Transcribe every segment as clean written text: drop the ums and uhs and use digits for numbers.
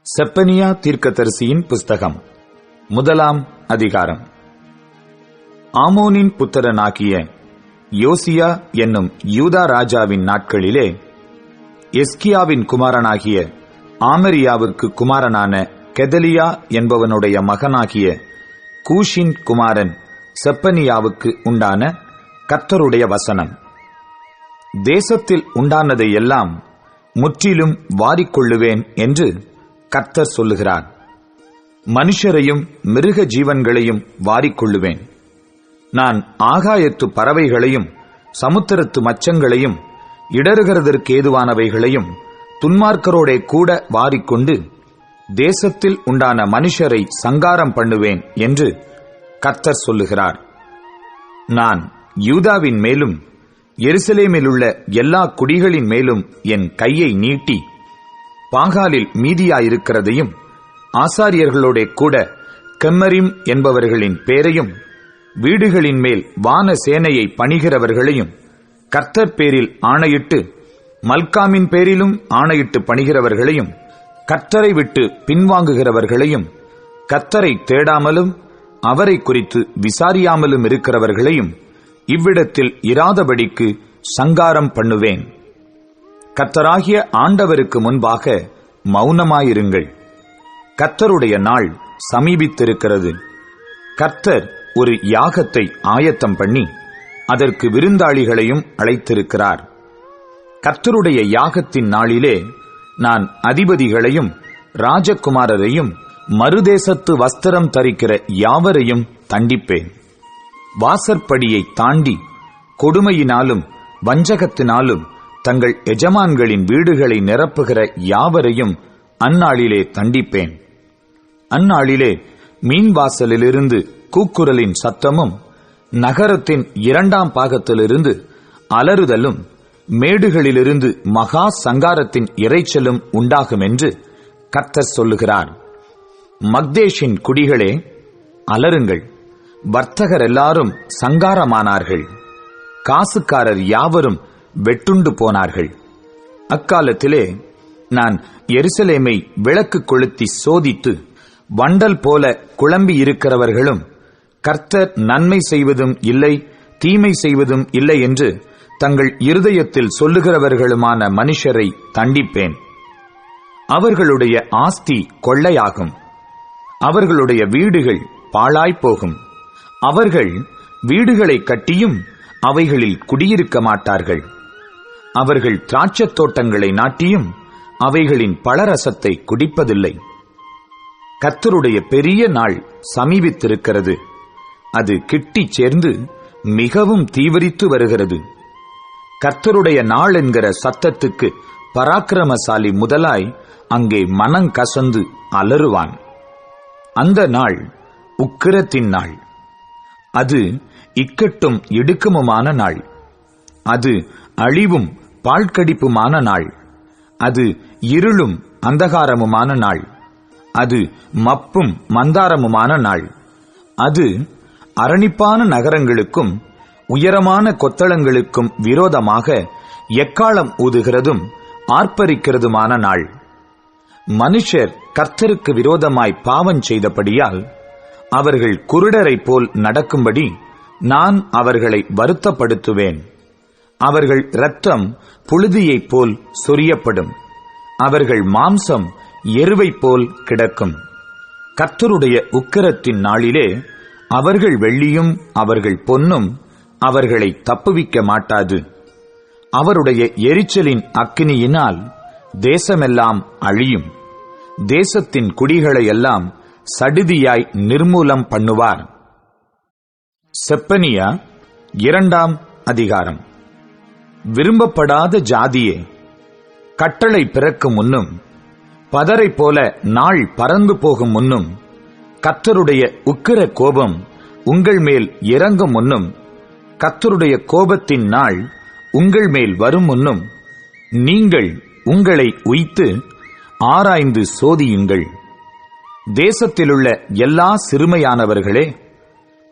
செப்பனியா தீர்க்கதரிசியின் புஸ்தகம் 1 அதிகாரம். ஆமோனின் புத்திரனாகிய யோசியா என்னும் யூதா ராஜாவின் நாட்களிலே எஸ்கியாவின் குமாரனாகிய ஆமரியாவுக்கு குமாரனான கெதலியா என்பவனுடைய மகனாகிய கூஷின் குமாரன் செப்பனியாவுக்கு உண்டான கர்த்தருடைய வசனம். தேசத்தில் உண்டானதையெல்லாம் முற்றிலும் வாரிக்கொள்ளுவேன் என்று கர்த்தர் சொல்லுகிறார். மனுஷரையும் மிருக ஜீவன்களையும் வாரிக்கொள்ளுவேன். நான் ஆகாயத்து பறவைகளையும் சமுத்திரத்து மச்சங்களையும் இடறுகிறதற்கு ஏதுவானவைகளையும் துன்மார்க்கரோடே கூட வாரிக்கொண்டு தேசத்தில் உண்டான மனுஷரை சங்காரம் பண்ணுவேன் என்று கர்த்தர் சொல்லுகிறார். நான் யூதாவின் மேலும் எருசலேமிலுள்ள எல்லா குடிகளின் மேலும் என் கையை நீட்டி பாகாலில் மீதியாயிருக்கிறதையும் ஆசாரியர்களோட கூட கெம்மரிம் என்பவர்களின் பேரையும் வீடுகளின் மேல் வான சேனையை பணிகிறவர்களையும் கர்த்தர் பேரில் ஆணையிட்டு மல்காமின் பேரிலும் ஆணையிட்டு பணிகிறவர்களையும் கர்த்தரை விட்டு பின்வாங்குகிறவர்களையும் கர்த்தரை தேடாமலும் அவரை குறித்து விசாரியாமலும் இருக்கிறவர்களையும் இவ்விடத்தில் இராதபடிக்கு சங்காரம் பண்ணுவேன். கர்த்தராகிய ஆண்டவருக்கு முன்பாக மௌனமாயிருங்கள். கர்த்தருடைய நாள் சமீபித்திருக்கிறது. கர்த்தர் ஒரு யாகத்தை ஆயத்தம் பண்ணி அதற்கு விருந்தாளிகளையும் அழைத்திருக்கிறார். கர்த்தருடைய யாகத்தின் நாளிலே நான் அதிபதிகளையும் ராஜகுமாரரையும் மறுதேசத்து வஸ்திரம் தரிக்கிற யாவரையும் தண்டிப்பேன். வாசற்படியை தாண்டி கொடுமையினாலும் வஞ்சகத்தினாலும் தங்கள் எஜமான்களின் வீடுகளை நிரப்புகிற யாவரையும் அந்நாளிலே தண்டிப்பேன். அந்நாளிலே மீன்வாசலிலிருந்து கூக்குரலின் சத்தமும் நகரத்தின் 2ஆம் பாகத்திலிருந்து அலறுதலும் மேடுகளிலிருந்து மகா சங்காரத்தின் இரைச்சலும் உண்டாகும் என்று கர்த்தர் சொல்லுகிறார். மக்தேஷின் குடிகளே, அலறுங்கள். வர்த்தகர் எல்லாரும் சங்காரமானார்கள். காசுக்காரர் யாவரும் வெட்டுண்டு போனார்கள். அக்காலத்திலே நான் எருசலேமை விளக்கு கொளுத்தி சோதித்து வண்டல் போல குழம்பி இருக்கிறவர்களும் கர்த்தர் நன்மை செய்வதும் இல்லை தீமை செய்வதும் இல்லை என்று தங்கள் இருதயத்தில் சொல்லுகிறவர்களுமான மனுஷரை தண்டிப்பேன். அவர்களுடைய ஆஸ்தி கொள்ளையாகும். அவர்களுடைய வீடுகள் பாழாய்ப்போகும். அவர்கள் வீடுகளை கட்டியும் அவைகளில் குடியிருக்க மாட்டார்கள். அவர்கள் திராட்சத் தோட்டங்களை நாட்டியும் அவைகளின் பழரசத்தை குடிப்பதில்லை. கர்த்தருடைய பெரிய நாள் சமீபித்திருக்கிறது. அது கிட்டிச் சேர்ந்து மிகவும் தீவிரித்து வருகிறது. கர்த்தருடைய நாள் என்கிற சத்தத்துக்கு பராக்கிரமசாலி முதலாய் அங்கே மனங்கசந்து அலறுவான். அந்த நாள் உக்கிரத்தின் நாள். அது இக்கட்டும் இடுக்கமுமான நாள். அது அழிவும் பாழ்கடிப்புமான நாள். அது இருளும் அந்தகாரமுமான நாள். அது மப்பும் மந்தாரமுமான நாள். அது அரணிப்பான நகரங்களுக்கும் உயரமான கொத்தளங்களுக்கும் விரோதமாக எக்காளம் ஊதுகிறதும் ஆர்ப்பரிக்கிறதுமான நாள். மனுஷர் கர்த்தருக்கு விரோதமாய் பாவம் செய்தபடியால் அவர்கள் குருடரைப் போல் நடக்கும்படி நான் அவர்களை வருத்தப்படுத்துவேன். அவர்கள் இரத்தம் புழுதியைப் போல் சொரியப்படும். அவர்கள் மாம்சம் எருவைப் போல் கிடக்கும். கர்த்தருடைய உக்கிரத்தின் நாளிலே அவர்கள் வெள்ளியும் அவர்கள் பொன்னும் அவர்களை தப்புவிக்க மாட்டாது. அவருடைய எரிச்சலின் அக்கினியினால் தேசமெல்லாம் அழியும். தேசத்தின் குடிகளையெல்லாம் சடிதியாய் நிர்மூலம் பண்ணுவார். செப்பனியா 2 அதிகாரம். விரும்பப்படாத ஜாதியே, கட்டளை பிறக்கும் முன்னும் பதரை போல நாள் பறந்து போகும் முன்னும் கர்த்தருடைய உக்கிர கோபம் உங்கள் மேல் இறங்கும் முன்னும் கர்த்தருடைய கோபத்தின் நாள் உங்கள் மேல் வரும் முன்னும் நீங்கள் உங்களை உய்த்து ஆராய்ந்து சோதியுங்கள். தேசத்திலுள்ள எல்லா சிறுமையானவர்களே,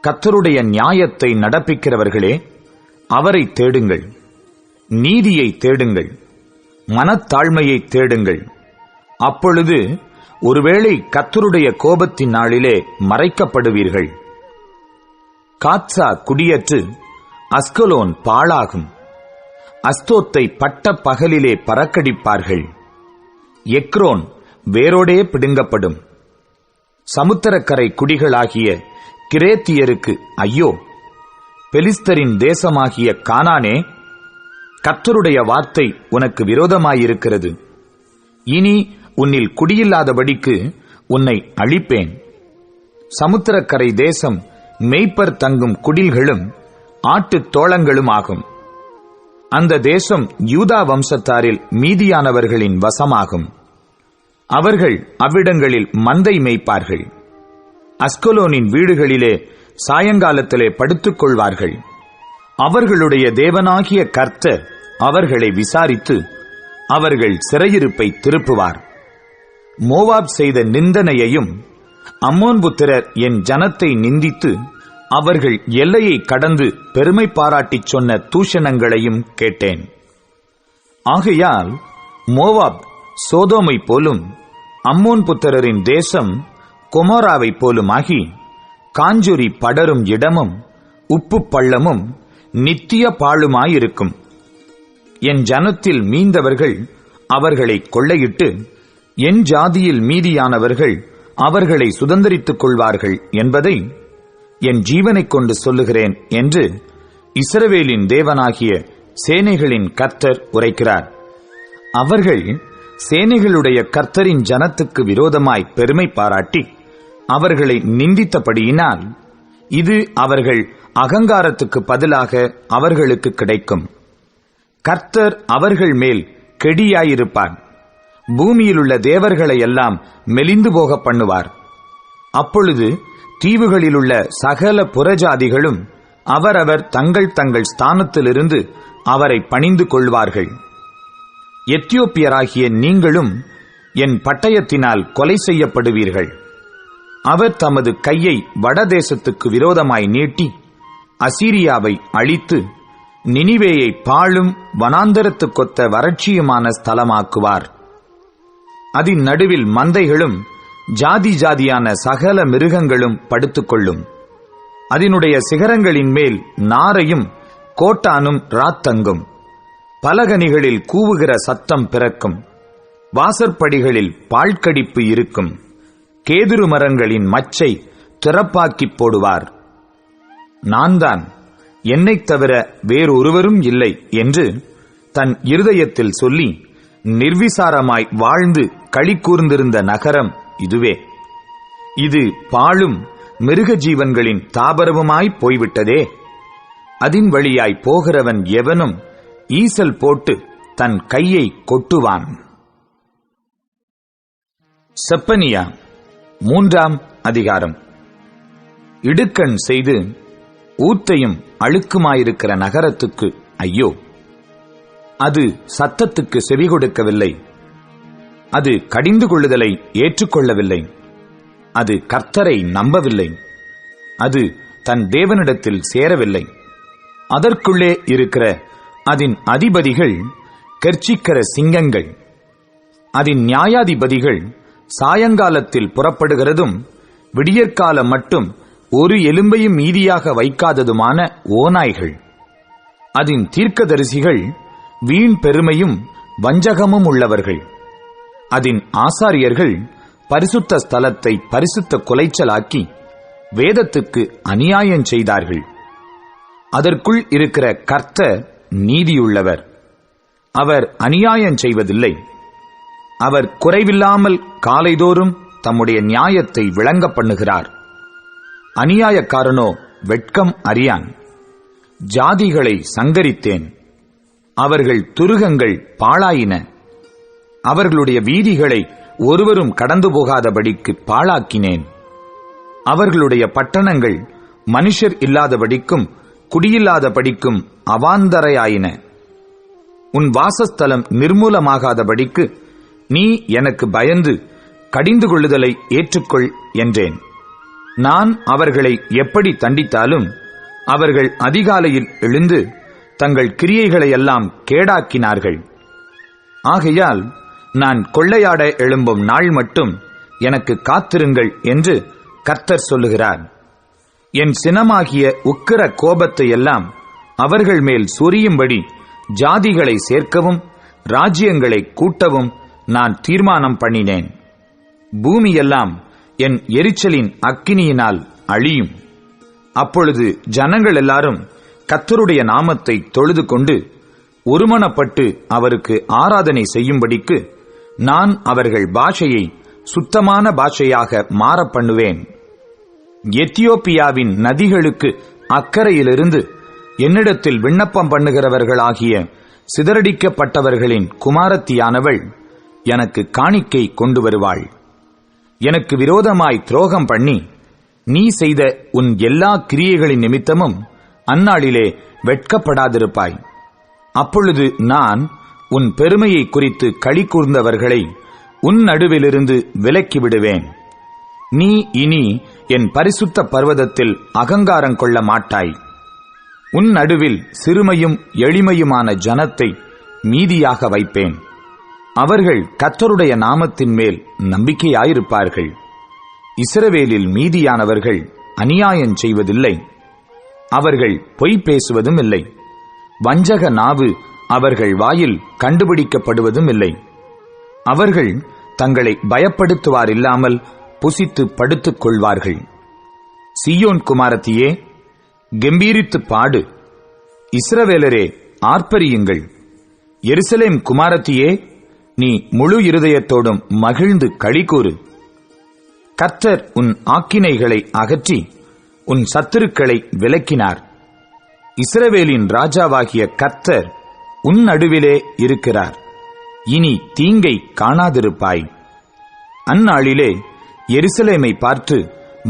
கர்த்தருடைய நியாயத்தை நடப்பிக்கிறவர்களே, அவரை தேடுங்கள். நீதியை தேடுங்கள். மனத்தாழ்மையை தேடுங்கள். அப்பொழுது ஒருவேளை கர்த்தருடைய கோபத்தின் நாளிலே மறைக்கப்படுவீர்கள். காத்சா குடியற்று அஸ்கலோன் பாழாகும். அஸ்தோத்தை பட்ட பகலிலே பறக்கடிப்பார்கள். எக்ரோன் வேரோடே பிடுங்கப்படும். சமுத்திரக்கரை குடிகளாகிய கிரேத்தியருக்கு ஐயோ! பெலிஸ்தரின் தேசமாகிய கானானே, கர்த்தருடைய வார்த்தை உனக்கு விரோதமாயிருக்கிறது. இனி உன்னில் குடியில்லாதபடிக்கு உன்னை அழிப்பேன். சமுத்திரக்கரை தேசம் மேய்ப்பர் தங்கும் குடில்களும் ஆட்டுத் தோளங்களும் ஆகும். அந்த தேசம் யூதா வம்சத்தாரில் மீதியானவர்களின் வசமாகும். அவர்கள் அவ்விடங்களில் மந்தை மேய்ப்பார்கள். அஸ்கலோனின் வீடுகளிலே சாயங்காலத்திலே படுத்துக் கொள்வார்கள். அவர்களுடைய தேவனாகிய கர்த்தர் அவர்களை விசாரித்து அவர்கள் சிறையிருப்பை திருப்புவார். மோவாப் செய்த நிந்தனையையும் அம்மோன் புத்திரர் என் ஜனத்தை நிந்தித்து அவர்கள் எல்லையை கடந்து பெருமை பாராட்டிச் சொன்ன தூஷணங்களையும் கேட்டேன். ஆகையால் மோவாப் சோதோமை போலும் அம்மோன் புத்திரரின் தேசம் கொமோராவை போலுமாகி காஞ்சுரி படரும் இடமும் உப்பு பள்ளமும் நித்திய பாழுமாயிருக்கும். என் ஜனத்தில் மீந்தவர்கள் அவர்களை கொள்ளையிட்டு என் ஜாதியில் மீதியானவர்கள் அவர்களை சுதந்தரித்துக் கொள்வார்கள் என்பதை என் ஜீவனைக் கொண்டு சொல்லுகிறேன் என்று இஸ்ரவேலின் தேவனாகிய சேனைகளின் கர்த்தர் உரைக்கிறார். அவர்கள் சேனைகளுடைய கர்த்தரின் ஜனத்துக்கு விரோதமாய் பெருமை பாராட்டி அவர்களை நிந்தித்தபடியினால் இது அவர்கள் அகங்காரத்துக்கு பதிலாக அவர்களுக்கு கிடைக்கும். கர்த்தர் அவர்கள் மேல் கெடியாயிருப்பார். பூமியிலுள்ள தேவர்களை எல்லாம் மெலிந்து போக பண்ணுவார். அப்பொழுது தீவுகளிலுள்ள சகல புறஜாதிகளும் அவரவர் தங்கள் தங்கள் ஸ்தானத்திலிருந்து அவரை பணிந்து கொள்வார்கள். எத்தியோப்பியராகிய நீங்களும் என் பட்டயத்தினால் கொலை செய்யப்படுவீர்கள். அவர் தமது கையை வடதேசத்துக்கு விரோதமாய் நீட்டி அசீரியாவை அழித்து நினிவேயை பாழும் வனாந்தரத்துக்கொத்த வறட்சியுமான ஸ்தலமாக்குவார். அதன் நடுவில் மந்தைகளும் ஜாதி ஜாதியான சகல மிருகங்களும் படுத்துக்கொள்ளும். அதனுடைய சிகரங்களின் மேல் நாரையும் கோட்டானும் ராத்தங்கும். பலகனிகளில் கூவுகிற சத்தம் பிறக்கும். வாசற்படிகளில் பாழ்கடிப்பு இருக்கும். கேதுரு மரங்களின் மச்சை திறப்பாக்கிப் போடுவார். நான் தான், என்னைத் தவிர வேறொருவரும் இல்லை என்று தன் இருதயத்தில் சொல்லி நிர்விசாரமாய் வாழ்ந்து களி கூர்ந்திருந்த நகரம் இதுவே. இது பாழும் மிருக ஜீவன்களின் தாபரவுமாய் போய்விட்டதே. அதின் வழியாய் போகிறவன் எவனும் ஈசல் போட்டு தன் கையை கொட்டுவான். செப்பனியா 3ஆம் அதிகாரம். இடுக்கண் செய்து ஊத்தையும் அழுக்குமாயிருக்கிற நகரத்துக்கு ஐயோ! அது சத்தத்துக்கு செவி கொடுக்கவில்லை. அது கடிந்து கொள்ளுதலை ஏற்றுக்கொள்ளவில்லை. அது கர்த்தரை நம்பவில்லை. அது தன் தேவனிடத்தில் சேரவில்லை. அதற்குள்ளே இருக்கிற அதன் அதிபதிகள் கெர்ச்சிக்கிற சிங்கங்கள். அதன் நியாயாதிபதிகள் சாயங்காலத்தில் புறப்படுகிறதும் விடியற்காலம் மட்டும் ஒரு எலும்பையும் மீதியாக வைக்காததுமான ஓநாய்கள். அதன் தீர்க்கதரிசிகள் வீண் பெருமையும் வஞ்சகமும் உள்ளவர்கள். அதன் ஆசாரியர்கள் பரிசுத்த ஸ்தலத்தை பரிசுத்த குலைச்சலாக்கி வேதத்துக்கு அநியாயம் செய்தார்கள். அதற்குள் இருக்கிற கர்த்தர் நீதியுள்ளவர். அவர் அநியாயம் செய்வதில்லை. அவர் குறைவில்லாமல் காலைதோறும் தம்முடைய நியாயத்தை விளங்க பண்ணுகிறார். அநியாயக்காரனோ வெட்கம் அறியான். ஜாதிகளை சங்கரித்தேன். அவர்கள் துருகங்கள் பாழாயின. அவர்களுடைய வீதிகளை ஒருவரும் கடந்து போகாதபடிக்கு பாழாக்கினேன். அவர்களுடைய பட்டணங்கள் மனுஷர் இல்லாதபடிக்கும் குடியில்லாதபடிக்கும் அவாந்தரையாயின. உன் வாசஸ்தலம் நிர்மூலமாகாதபடிக்கு நீ எனக்கு பயந்து கடிந்து கொள்ளுதலை ஏற்றுக்கொள் என்றேன். நான் அவர்களை எப்படி தண்டித்தாலும் அவர்கள் அதிகாலையில் எழுந்து தங்கள் கிரியைகளையெல்லாம் கேடாக்கினார்கள். ஆகையால் நான் கொள்ளையாட எழும்பும் நாள் மட்டும் எனக்கு காத்திருங்கள் என்று கர்த்தர் சொல்லுகிறார். என் சினமாகிய உக்கிர கோபத்தை எல்லாம் அவர்கள் மேல் சொரியும்படி ஜாதிகளை சேர்க்கவும் ராஜ்யங்களை கூட்டவும் நான் தீர்மானம் பண்ணினேன். பூமியெல்லாம் என் எரிச்சலின் அக்கினியினால் அழியும். அப்பொழுது ஜனங்கள் எல்லாரும் கர்த்தருடைய நாமத்தை தொழுது கொண்டு ஒருமனப்பட்டு அவருக்கு ஆராதனை செய்யும்படிக்கு நான் அவர்கள் பாஷையை சுத்தமான பாஷையாக மாற பண்ணுவேன். எத்தியோப்பியாவின் நதிகளுக்கு அக்கறையிலிருந்து என்னிடத்தில் விண்ணப்பம் பண்ணுகிறவர்களாகிய சிதறடிக்கப்பட்டவர்களின் குமாரத்தியானவள் எனக்கு காணிக்கை கொண்டு வருவாள். எனக்கு விரோதமாய் துரோகம் பண்ணி நீ செய்த உன் எல்லா கிரியைகளின் நிமித்தமும் அந்நாளிலே வெட்கப்படாதிருப்பாய். அப்பொழுது நான் உன் பெருமையை குறித்து களி கூர்ந்தவர்களை உன் நடுவிலிருந்து விலக்கிவிடுவேன். நீ இனி என் பரிசுத்த பர்வதத்தில் அகங்காரம் கொள்ள மாட்டாய். உன் நடுவில் சிறுமையும் எளிமையுமான ஜனத்தை மீதியாக வைப்பேன். அவர்கள் கர்த்தருடைய நாமத்தின் மேல் நம்பிக்கையாயிருப்பார்கள். இஸ்ரவேலில் மீதியானவர்கள் அநியாயம் செய்வதில்லை. அவர்கள் பொய் பேசுவதும் இல்லை. வஞ்சக நாவு அவர்கள் வாயில் கண்டுபிடிக்கப்படுவதும் இல்லை. அவர்கள் தங்களை பயப்படுத்துவார் இல்லாமல் புசித்து படுத்துக் கொள்வார்கள். சீயோன் குமாரத்தியே, கெம்பீரித்து பாடு. இஸ்ரவேலரே, ஆர்ப்பரியுங்கள். எருசலேம் குமாரத்தியே, நீ முழு இருதயத்தோடும் மகிழ்ந்து களிகூறு. கர்த்தர் உன் ஆக்கினைகளை அகற்றி உன் சத்துருக்களை விலக்கினார். இஸ்ரவேலின் ராஜாவாகிய கர்த்தர் உன் நடுவிலே இருக்கிறார். இனி தீங்கை காணாதிருப்பாய். அந்நாளிலே எருசலேமை பார்த்து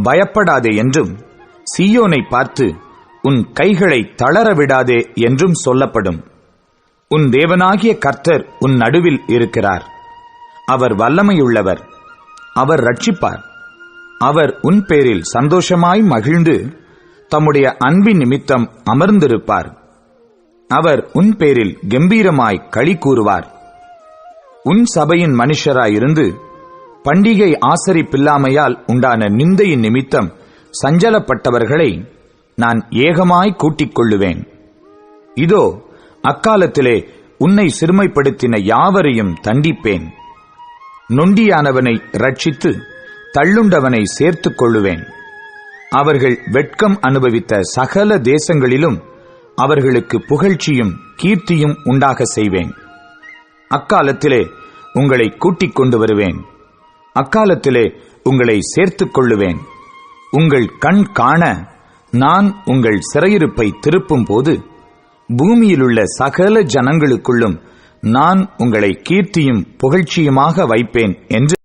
பயப்படாதே என்றும் சீயோனை பார்த்து உன் கைகளை தளரவிடாதே என்றும் சொல்லப்படும். உன் தேவனாகிய கர்த்தர் உன் நடுவில் இருக்கிறார். அவர் வல்லமையுள்ளவர். அவர் ரட்சிப்பார். அவர் உன் பேரில் சந்தோஷமாய் மகிழ்ந்து தம்முடைய அன்பின் நிமித்தம் அமர்ந்திருப்பார். அவர் உன் பேரில் கம்பீரமாய் களி கூறுவார். உன் சபையின் மனுஷராயிருந்து பண்டிகை ஆசரிப்பில்லாமையால் உண்டான நிந்தையின் நிமித்தம் சஞ்சலப்பட்டவர்களை நான் ஏகமாய் கூட்டிக் கொள்ளுவேன். இதோ, அக்காலத்திலே உன்னை சிறுமைப்படுத்தின யாவரையும் தண்டிப்பேன். நொண்டியானவனை ரட்சித்து தள்ளுண்டவனை சேர்த்துக் கொள்ளுவேன். அவர்கள் வெட்கம் அனுபவித்த சகல தேசங்களிலும் அவர்களுக்கு புகழ்ச்சியும் கீர்த்தியும் உண்டாக செய்வேன். அக்காலத்திலே உங்களை கூட்டிக் கொண்டு வருவேன். அக்காலத்திலே உங்களை சேர்த்துக் கொள்ளுவேன். உங்கள் கண் காண நான் உங்கள் சிறையிருப்பை திருப்பும் போது பூமியிலுள்ள சகல ஜனங்களுக்குள்ளும் நான் உங்களை கீர்த்தியும் புகழ்ச்சியுமாக வைப்பேன் என்று